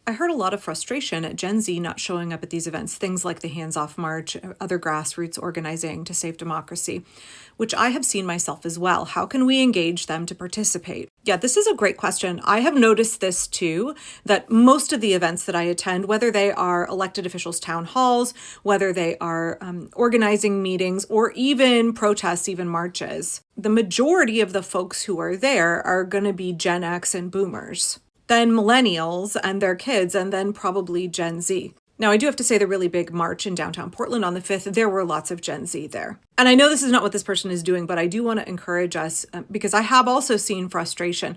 I heard a lot of frustration at Gen Z not showing up at these events, things like the Hands Off March, other grassroots organizing to save democracy, which I have seen myself as well. How can we engage them to participate? Yeah, this is a great question. I have noticed this too, that most of the events that I attend, whether they are elected officials' town halls, whether they are organizing meetings, or even protests, even marches, the majority of the folks who are there are going to be Gen X and boomers, then millennials and their kids, and then probably Gen Z. Now, I do have to say the really big march in downtown Portland on the 5th, there were lots of Gen Z there. And I know this is not what this person is doing, but I do want to encourage us, because I have also seen frustration,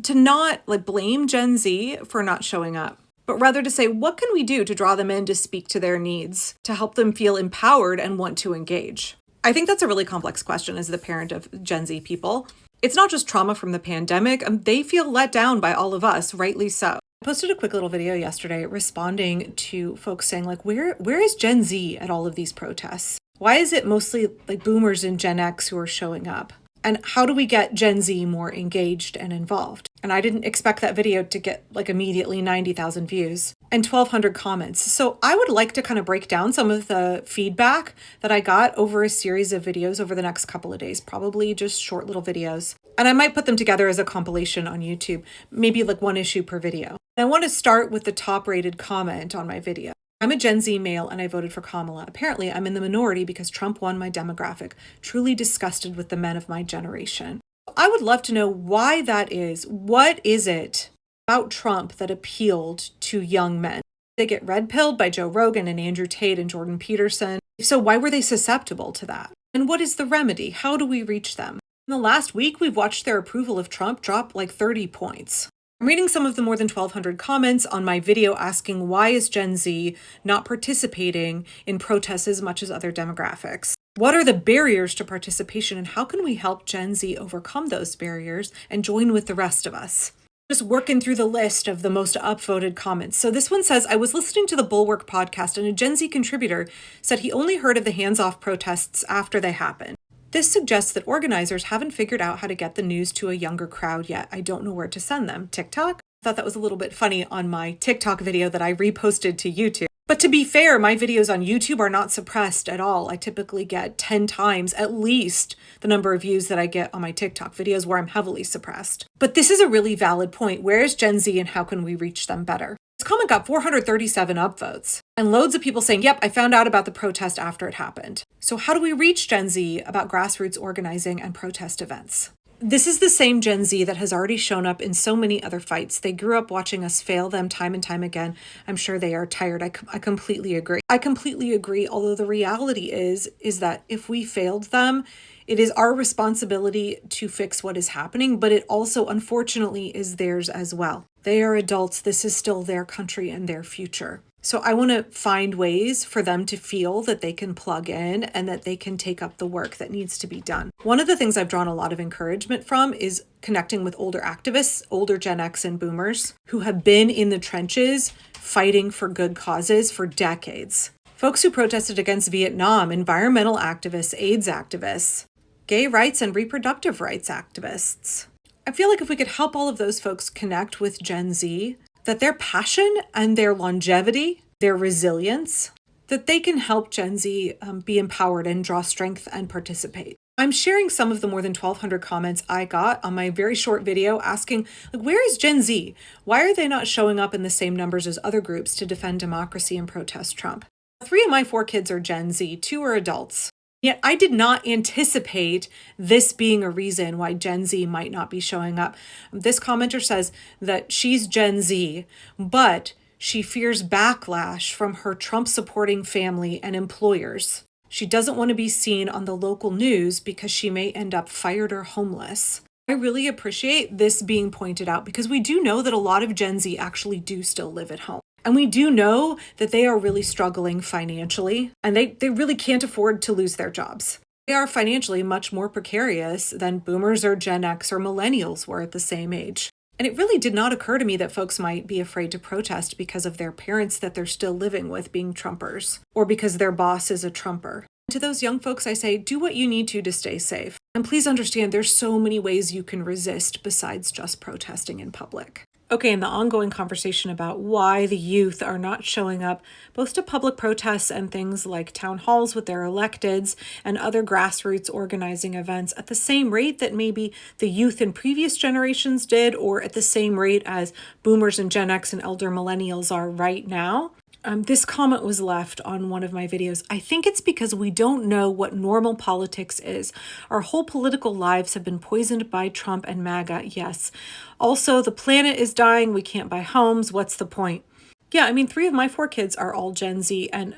to not blame Gen Z for not showing up, but rather to say, what can we do to draw them in to speak to their needs, to help them feel empowered and want to engage? I think that's a really complex question as the parent of Gen Z people. It's not just trauma from the pandemic. They feel let down by all of us, rightly so. I posted a quick little video yesterday responding to folks saying, where is Gen Z at all of these protests? Why is it mostly boomers and Gen X who are showing up? And how do we get Gen Z more engaged and involved? And I didn't expect that video to get immediately 90,000 views and 1,200 comments. So I would like to kind of break down some of the feedback that I got over a series of videos over the next couple of days, probably just short little videos. And I might put them together as a compilation on YouTube, maybe one issue per video. And I want to start with the top rated comment on my video. I'm a Gen Z male and I voted for Kamala. Apparently, I'm in the minority because Trump won my demographic. Truly disgusted with the men of my generation. I would love to know why that is. What is it about Trump that appealed to young men? They get red-pilled by Joe Rogan and Andrew Tate and Jordan Peterson. So why were they susceptible to that? And what is the remedy? How do we reach them? In the last week, we've watched their approval of Trump drop 30 points. I'm reading some of the more than 1,200 comments on my video asking why is Gen Z not participating in protests as much as other demographics? What are the barriers to participation and how can we help Gen Z overcome those barriers and join with the rest of us? Just working through the list of the most upvoted comments. So this one says, I was listening to the Bulwark podcast and a Gen Z contributor said he only heard of the hands-off protests after they happened. This suggests that organizers haven't figured out how to get the news to a younger crowd yet. I don't know where to send them. TikTok? I thought that was a little bit funny on my TikTok video that I reposted to YouTube. But to be fair, my videos on YouTube are not suppressed at all. I typically get 10 times at least the number of views that I get on my TikTok videos where I'm heavily suppressed. But this is a really valid point. Where is Gen Z and how can we reach them better? This comment got 437 upvotes and loads of people saying, yep, I found out about the protest after it happened. So how do we reach Gen Z about grassroots organizing and protest events? This is the same Gen Z that has already shown up in so many other fights. They grew up watching us fail them time and time again. I'm sure they are tired. I completely agree. I completely agree. Although the reality is that if we failed them, it is our responsibility to fix what is happening, but it also, unfortunately, is theirs as well. They are adults. This is still their country and their future. So I want to find ways for them to feel that they can plug in and that they can take up the work that needs to be done. One of the things I've drawn a lot of encouragement from is connecting with older activists, older Gen X and boomers who have been in the trenches fighting for good causes for decades. Folks who protested against Vietnam, environmental activists, AIDS activists, gay rights and reproductive rights activists. I feel like if we could help all of those folks connect with Gen Z, that their passion and their longevity, their resilience, that they can help Gen Z be empowered and draw strength and participate. I'm sharing some of the more than 1,200 comments I got on my very short video asking, where is Gen Z? Why are they not showing up in the same numbers as other groups to defend democracy and protest Trump? 3 of my 4 kids are Gen Z, 2 are adults. Yet I did not anticipate this being a reason why Gen Z might not be showing up. This commenter says that she's Gen Z, but she fears backlash from her Trump-supporting family and employers. She doesn't want to be seen on the local news because she may end up fired or homeless. I really appreciate this being pointed out because we do know that a lot of Gen Z actually do still live at home. And we do know that they are really struggling financially and they really can't afford to lose their jobs. They are financially much more precarious than boomers or Gen X or millennials were at the same age. And it really did not occur to me that folks might be afraid to protest because of their parents that they're still living with being Trumpers or because their boss is a Trumper. To those young folks, I say, do what you need to stay safe. And please understand there's so many ways you can resist besides just protesting in public. Okay, in the ongoing conversation about why the youth are not showing up both to public protests and things like town halls with their electeds and other grassroots organizing events at the same rate that maybe the youth in previous generations did, or at the same rate as boomers and Gen X and elder millennials are right now. This comment was left on one of my videos. I think it's because we don't know what normal politics is. Our whole political lives have been poisoned by Trump and MAGA, yes. Also, the planet is dying. We can't buy homes. What's the point? Yeah, I mean, 3 of my 4 kids are all Gen Z, and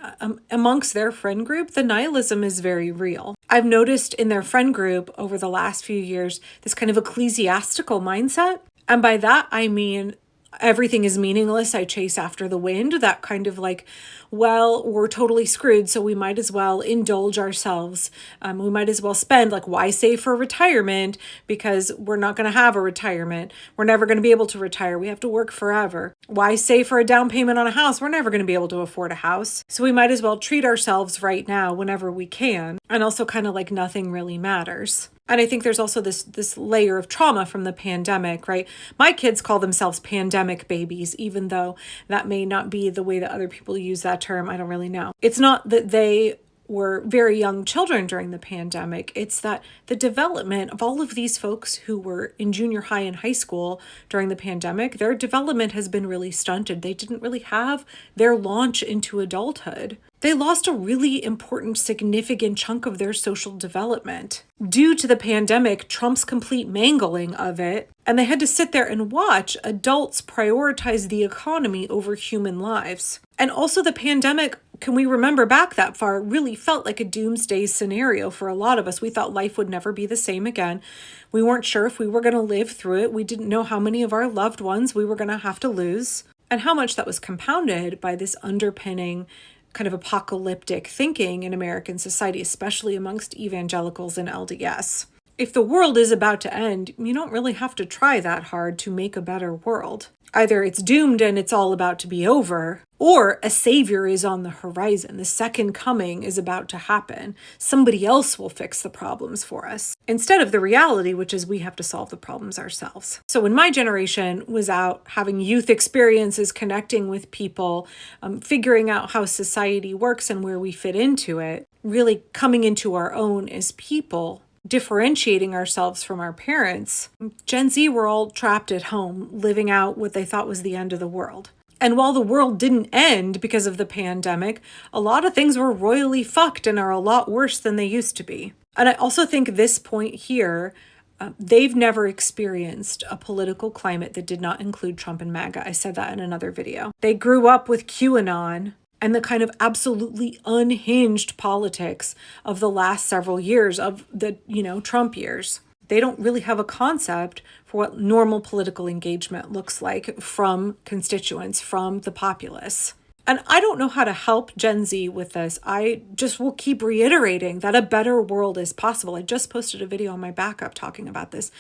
amongst their friend group, the nihilism is very real. I've noticed in their friend group over the last few years this kind of ecclesiastical mindset. And by that, I mean, everything is meaningless. I chase after the wind. That kind of like, well, we're totally screwed, so we might as well indulge ourselves. We might as well spend, like, why save for retirement? Because we're not going to have a retirement. We're never going to be able to retire. We have to work forever. Why save for a down payment on a house? We're never going to be able to afford a house. So we might as well treat ourselves right now whenever we can. And also kind of like nothing really matters. And I think there's also this layer of trauma from the pandemic, right? My kids call themselves pandemic babies, even though that may not be the way that other people use that term. I don't really know. It's not that they were very young children during the pandemic. It's that the development of all of these folks who were in junior high and high school during the pandemic, their development has been really stunted. They didn't really have their launch into adulthood. They lost a really important, significant chunk of their social development due to the pandemic, Trump's complete mangling of it, and they had to sit there and watch adults prioritize the economy over human lives. And also the pandemic, can we remember back that far, really felt like a doomsday scenario for a lot of us. We thought life would never be the same again. We weren't sure if we were going to live through it. We didn't know how many of our loved ones we were going to have to lose, and how much that was compounded by this underpinning kind of apocalyptic thinking in American society, especially amongst evangelicals and LDS. If the world is about to end, you don't really have to try that hard to make a better world. Either it's doomed and it's all about to be over, or a savior is on the horizon. The second coming is about to happen. Somebody else will fix the problems for us, instead of the reality, which is we have to solve the problems ourselves. So when my generation was out having youth experiences, connecting with people, figuring out how society works and where we fit into it, really coming into our own as people, differentiating ourselves from our parents, Gen Z were all trapped at home, living out what they thought was the end of the world. And while the world didn't end because of the pandemic, a lot of things were royally fucked and are a lot worse than they used to be. And I also think this point here, they've never experienced a political climate that did not include Trump and MAGA. I said that in another video. They grew up with QAnon and the kind of absolutely unhinged politics of the last several years of the, Trump years. They don't really have a concept for what normal political engagement looks like from constituents, from the populace. And I don't know how to help Gen Z with this. I just will keep reiterating that a better world is possible. I just posted a video on my backup talking about this.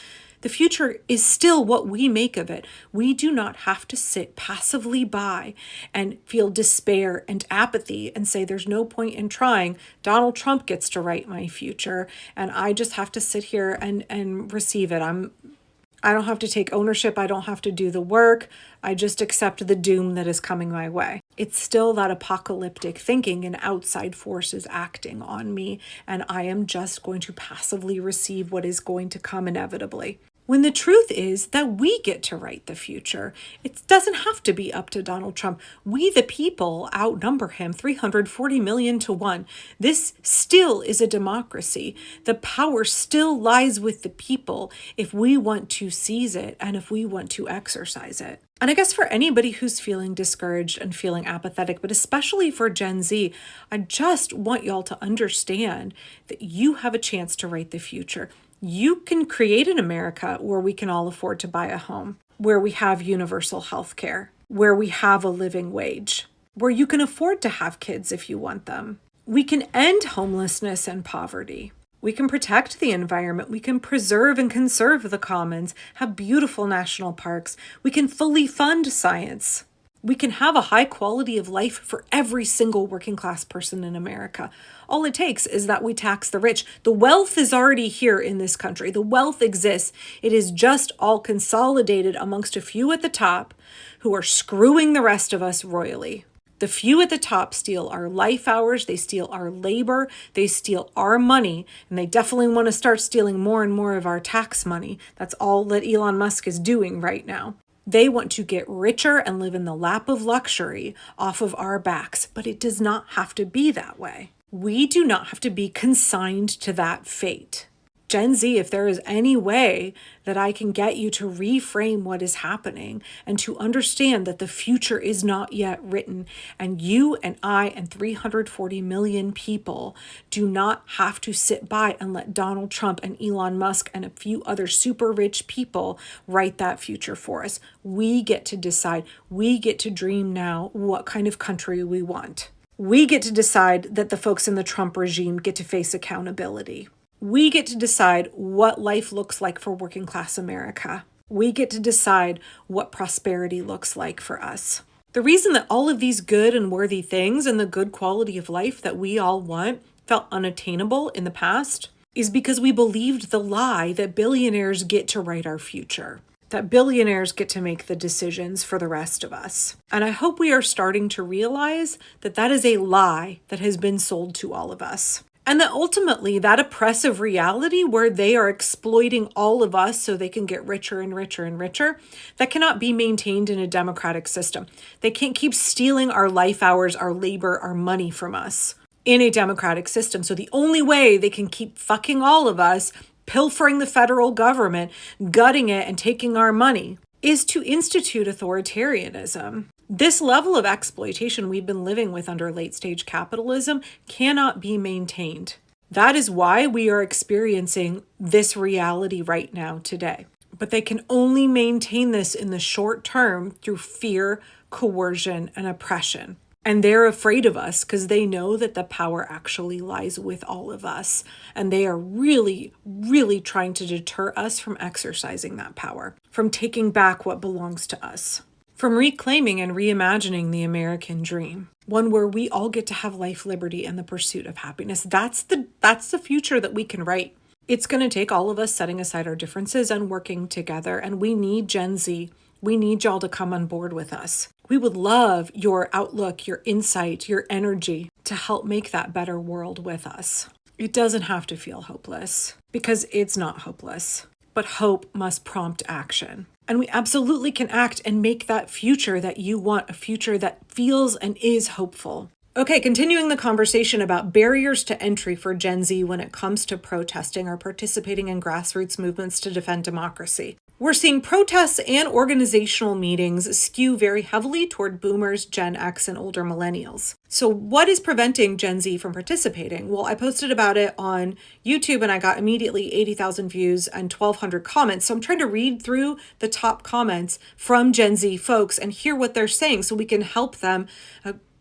The future is still what we make of it. We do not have to sit passively by and feel despair and apathy and say there's no point in trying. Donald Trump gets to write my future and I just have to sit here and receive it. I don't have to take ownership. I don't have to do the work. I just accept the doom that is coming my way. It's still that apocalyptic thinking and outside forces acting on me, and I am just going to passively receive what is going to come inevitably. When the truth is that we get to write the future. It doesn't have to be up to Donald Trump. We, the people, outnumber him 340 million to 1. This still is a democracy. The power still lies with the people if we want to seize it and if we want to exercise it. And I guess for anybody who's feeling discouraged and feeling apathetic, but especially for Gen Z, I just want y'all to understand that you have a chance to write the future. You can create an America where we can all afford to buy a home, where we have universal health care, where we have a living wage, where you can afford to have kids if you want them. We can end homelessness and poverty. We can protect the environment. We can preserve and conserve the commons, have beautiful national parks. We can fully fund science. We can have a high quality of life for every single working class person in America. All it takes is that we tax the rich. The wealth is already here in this country. The wealth exists. It is just all consolidated amongst a few at the top who are screwing the rest of us royally. The few at the top steal our life hours, they steal our labor, they steal our money, and they definitely want to start stealing more and more of our tax money. That's all that Elon Musk is doing right now. They want to get richer and live in the lap of luxury off of our backs, but it does not have to be that way. We do not have to be consigned to that fate. Gen Z, if there is any way that I can get you to reframe what is happening and to understand that the future is not yet written, and you and I and 340 million people do not have to sit by and let Donald Trump and Elon Musk and a few other super rich people write that future for us. We get to decide. We get to dream now what kind of country we want. We get to decide that the folks in the Trump regime get to face accountability. We get to decide what life looks like for working class America. We get to decide what prosperity looks like for us. The reason that all of these good and worthy things and the good quality of life that we all want felt unattainable in the past is because we believed the lie that billionaires get to write our future, that billionaires get to make the decisions for the rest of us. And I hope we are starting to realize that that is a lie that has been sold to all of us. And that ultimately that oppressive reality where they are exploiting all of us so they can get richer and richer and richer, that cannot be maintained in a democratic system. They can't keep stealing our life hours, our labor, our money from us in a democratic system. So the only way they can keep fucking all of us, pilfering the federal government, gutting it, and taking our money is to institute authoritarianism. This level of exploitation we've been living with under late-stage capitalism cannot be maintained. That is why we are experiencing this reality right now today. But they can only maintain this in the short term through fear, coercion, and oppression. And they're afraid of us because they know that the power actually lies with all of us. And they are really, really trying to deter us from exercising that power, from taking back what belongs to us, from reclaiming and reimagining the American dream, one where we all get to have life, liberty, and the pursuit of happiness. That's the future that we can write. It's going to take all of us setting aside our differences and working together. And we need Gen Z. We need y'all to come on board with us. We would love your outlook, your insight, your energy to help make that better world with us. It doesn't have to feel hopeless because it's not hopeless, but hope must prompt action. And we absolutely can act and make that future that you want, a future that feels and is hopeful. Okay, continuing the conversation about barriers to entry for Gen Z when it comes to protesting or participating in grassroots movements to defend democracy. We're seeing protests and organizational meetings skew very heavily toward boomers, Gen X, and older millennials. So what is preventing Gen Z from participating? Well, I posted about it on YouTube and I got immediately 80,000 views and 1,200 comments. So I'm trying to read through the top comments from Gen Z folks and hear what they're saying so we can help them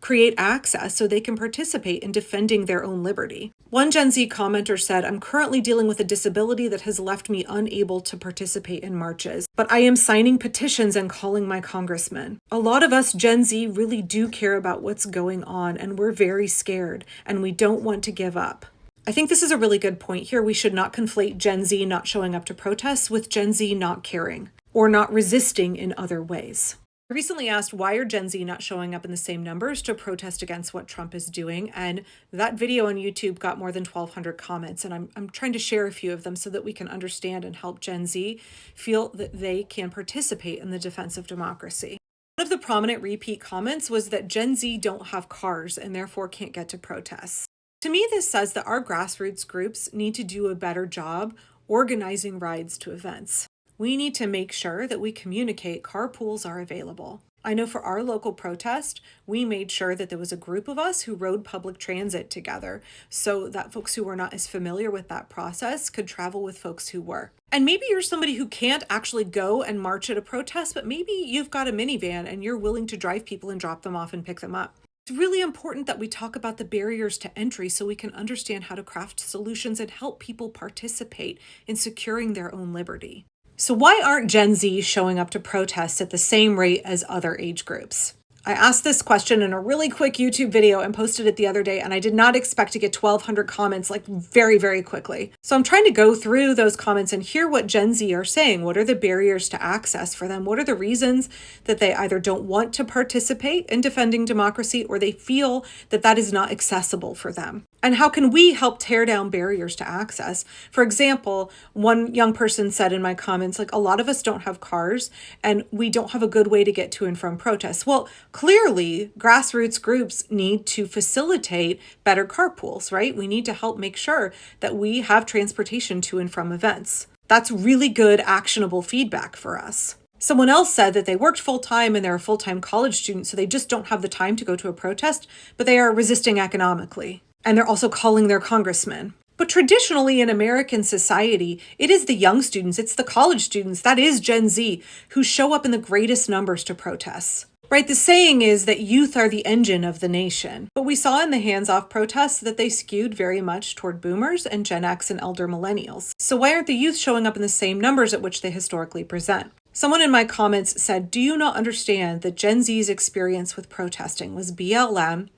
create access so they can participate in defending their own liberty. One Gen Z commenter said, "I'm currently dealing with a disability that has left me unable to participate in marches, but I am signing petitions and calling my congressman." A lot of us Gen Z really do care about what's going on, and we're very scared, and we don't want to give up. I think this is a really good point here. We should not conflate Gen Z not showing up to protests with Gen Z not caring or not resisting in other ways. I recently asked, why are Gen Z not showing up in the same numbers to protest against what Trump is doing? And that video on YouTube got more than 1,200 comments. And I'm trying to share a few of them so that we can understand and help Gen Z feel that they can participate in the defense of democracy. One of the prominent repeat comments was that Gen Z don't have cars and therefore can't get to protests. To me, this says that our grassroots groups need to do a better job organizing rides to events. We need to make sure that we communicate carpools are available. I know for our local protest, we made sure that there was a group of us who rode public transit together so that folks who were not as familiar with that process could travel with folks who were. And maybe you're somebody who can't actually go and march at a protest, but maybe you've got a minivan and you're willing to drive people and drop them off and pick them up. It's really important that we talk about the barriers to entry so we can understand how to craft solutions and help people participate in securing their own liberty. So why aren't Gen Z showing up to protests at the same rate as other age groups? I asked this question in a really quick YouTube video and posted it the other day, and I did not expect to get 1,200 comments like very, very quickly. So I'm trying to go through those comments and hear what Gen Z are saying. What are the barriers to access for them? What are the reasons that they either don't want to participate in defending democracy or they feel that that is not accessible for them? And how can we help tear down barriers to access? For example, one young person said in my comments, like, a lot of us don't have cars and we don't have a good way to get to and from protests. Well, clearly, grassroots groups need to facilitate better carpools, right? We need to help make sure that we have transportation to and from events. That's really good, actionable feedback for us. Someone else said that they worked full-time and they're a full-time college student, so they just don't have the time to go to a protest, but they are resisting economically. And they're also calling their congressman. But traditionally in American society, it is the young students, it's the college students, that is Gen Z, who show up in the greatest numbers to protests. Right, the saying is that youth are the engine of the nation. But we saw in the hands-off protests that they skewed very much toward boomers and Gen X and elder millennials. So why aren't the youth showing up in the same numbers at which they historically present? Someone in my comments said, do you not understand that Gen Z's experience with protesting was BLM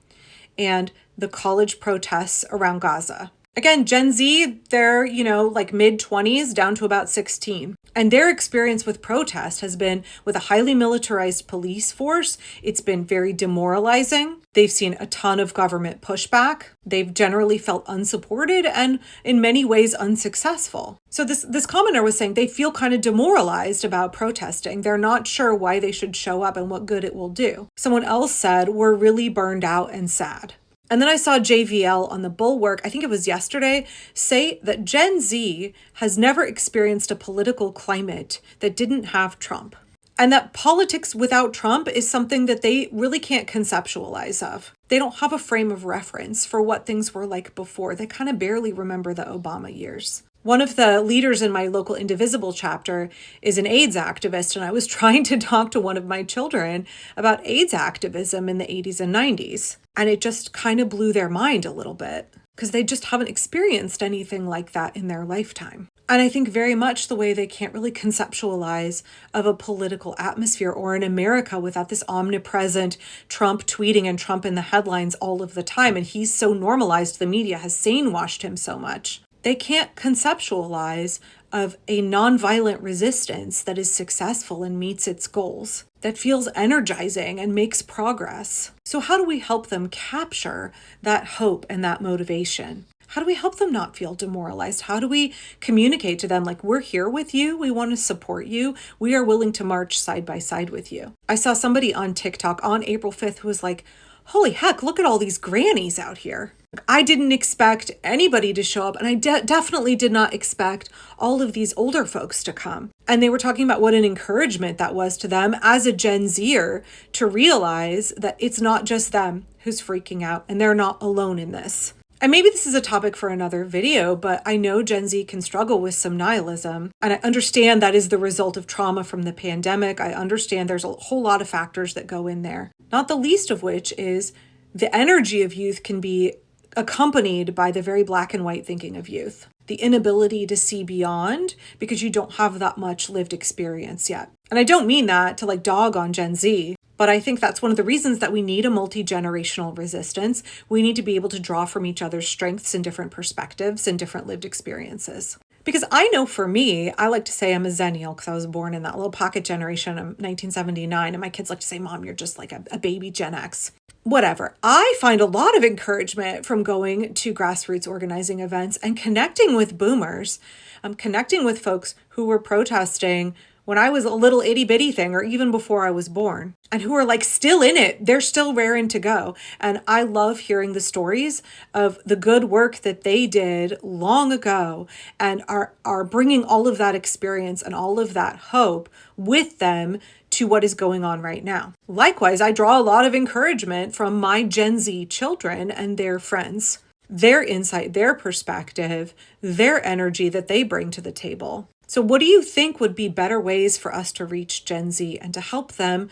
and the college protests around Gaza? Again, Gen Z, they're, like mid-20s down to about 16. And their experience with protest has been with a highly militarized police force. It's been very demoralizing. They've seen a ton of government pushback. They've generally felt unsupported and in many ways unsuccessful. So this commenter was saying they feel kind of demoralized about protesting. They're not sure why they should show up and what good it will do. Someone else said, we're really burned out and sad. And then I saw JVL on the Bulwark, I think it was yesterday, say that Gen Z has never experienced a political climate that didn't have Trump. And that politics without Trump is something that they really can't conceptualize of. They don't have a frame of reference for what things were like before. They kind of barely remember the Obama years. One of the leaders in my local Indivisible chapter is an AIDS activist, and I was trying to talk to one of my children about AIDS activism in the 80s and 90s. And it just kind of blew their mind a little bit because they just haven't experienced anything like that in their lifetime. And I think very much the way they can't really conceptualize of a political atmosphere or in America without this omnipresent Trump tweeting and Trump in the headlines all of the time. And he's so normalized, the media has sane-washed him so much. They can't conceptualize of a nonviolent resistance that is successful and meets its goals, that feels energizing and makes progress. So how do we help them capture that hope and that motivation? How do we help them not feel demoralized? How do we communicate to them like, we're here with you, we want to support you, we are willing to march side by side with you? I saw somebody on TikTok on April 5th who was like, holy heck, look at all these grannies out here. I didn't expect anybody to show up, and I definitely did not expect all of these older folks to come. And they were talking about what an encouragement that was to them as a Gen Zer to realize that it's not just them who's freaking out, and they're not alone in this. And maybe this is a topic for another video, but I know Gen Z can struggle with some nihilism. And I understand that is the result of trauma from the pandemic. I understand there's a whole lot of factors that go in there, not the least of which is the energy of youth can be accompanied by the very black and white thinking of youth. The inability to see beyond because you don't have that much lived experience yet. And I don't mean that to dog on Gen Z, but I think that's one of the reasons that we need a multi-generational resistance. We need to be able to draw from each other's strengths and different perspectives and different lived experiences. Because I know for me, I like to say I'm a Zennial because I was born in that little pocket generation of 1979. And my kids like to say, Mom, you're just like a baby Gen X. Whatever. I find a lot of encouragement from going to grassroots organizing events and connecting with boomers. I'm connecting with folks who were protesting when I was a little itty bitty thing or even before I was born and who are still in it. They're still raring to go. And I love hearing the stories of the good work that they did long ago and are bringing all of that experience and all of that hope with them to what is going on right now. Likewise, I draw a lot of encouragement from my Gen Z children and their friends, their insight, their perspective, their energy that they bring to the table. So what do you think would be better ways for us to reach Gen Z and to help them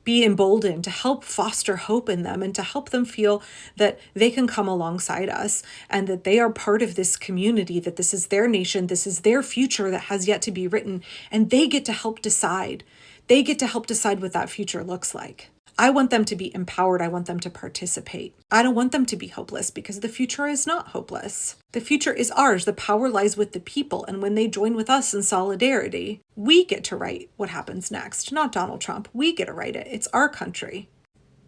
be emboldened, to help foster hope in them and to help them feel that they can come alongside us and that they are part of this community, that this is their nation, this is their future that has yet to be written, and they get to help decide. They get to help decide what that future looks like. I want them to be empowered. I want them to participate. I don't want them to be hopeless because the future is not hopeless. The future is ours. The power lies with the people. And when they join with us in solidarity, we get to write what happens next, not Donald Trump. We get to write it. It's our country.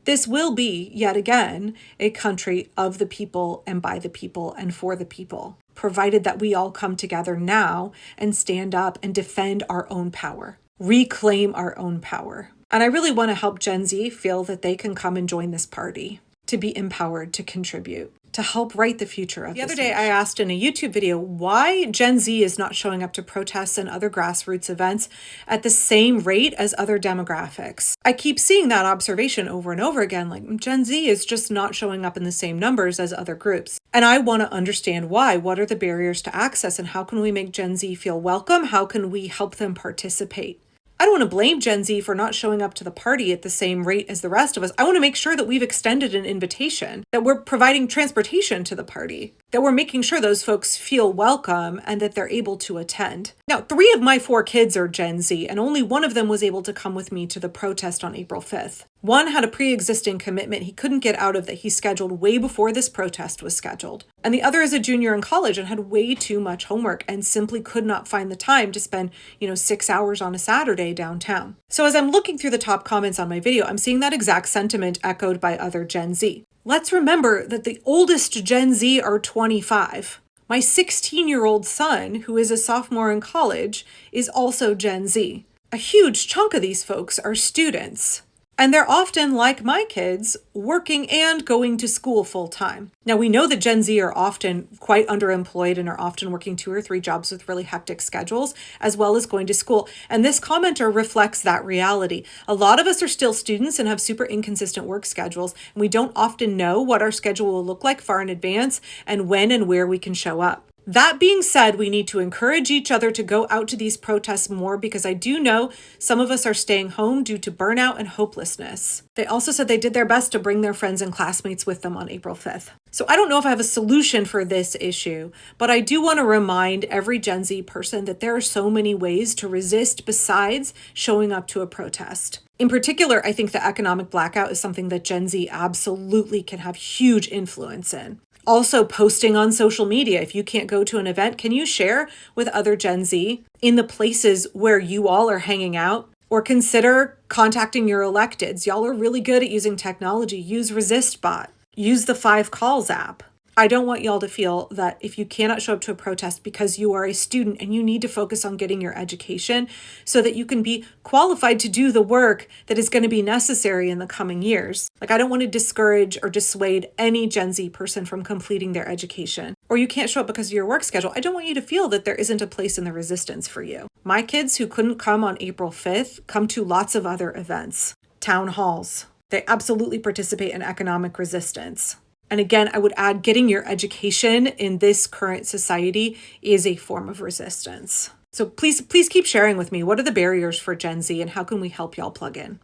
This will be, yet again, a country of the people and by the people and for the people, provided that we all come together now and stand up and defend our own power, reclaim our own power. And I really want to help Gen Z feel that they can come and join this party, to be empowered, to contribute, to help write the future of this nation. The other day I asked in a YouTube video why Gen Z is not showing up to protests and other grassroots events at the same rate as other demographics. I keep seeing that observation over and over again, like Gen Z is just not showing up in the same numbers as other groups. And I want to understand why. What are the barriers to access and how can we make Gen Z feel welcome? How can we help them participate? I don't want to blame Gen Z for not showing up to the party at the same rate as the rest of us. I want to make sure that we've extended an invitation, that we're providing transportation to the party, that we're making sure those folks feel welcome and that they're able to attend. Now, 3 of my 4 kids are Gen Z, and only one of them was able to come with me to the protest on April 5th. One had a pre-existing commitment he couldn't get out of that he scheduled way before this protest was scheduled. And the other is a junior in college and had way too much homework and simply could not find the time to spend, 6 hours on a Saturday downtown. So as I'm looking through the top comments on my video, I'm seeing that exact sentiment echoed by other Gen Z. Let's remember that the oldest Gen Z are 25. My 16-year-old son, who is a sophomore in college, is also Gen Z. A huge chunk of these folks are students. And they're often, like my kids, working and going to school full time. Now, we know that Gen Z are often quite underemployed and are often working 2 or 3 jobs with really hectic schedules, as well as going to school. And this commenter reflects that reality. A lot of us are still students and have super inconsistent work schedules, and we don't often know what our schedule will look like far in advance and when and where we can show up. That being said, we need to encourage each other to go out to these protests more because I do know some of us are staying home due to burnout and hopelessness. They also said they did their best to bring their friends and classmates with them on April 5th. So I don't know if I have a solution for this issue, but I do want to remind every Gen Z person that there are so many ways to resist besides showing up to a protest. In particular, I think the economic blackout is something that Gen Z absolutely can have huge influence in. Also, posting on social media. If you can't go to an event, can you share with other Gen Z in the places where you all are hanging out? Or consider contacting your electeds. Y'all are really good at using technology. Use ResistBot. Use the 5 Calls app. I don't want y'all to feel that if you cannot show up to a protest because you are a student and you need to focus on getting your education so that you can be qualified to do the work that is going to be necessary in the coming years. I don't want to discourage or dissuade any Gen Z person from completing their education. Or you can't show up because of your work schedule. I don't want you to feel that there isn't a place in the resistance for you. My kids who couldn't come on April 5th come to lots of other events, town halls. They absolutely participate in economic resistance. And again, I would add getting your education in this current society is a form of resistance. So please keep sharing with me. What are the barriers for Gen Z and how can we help y'all plug in?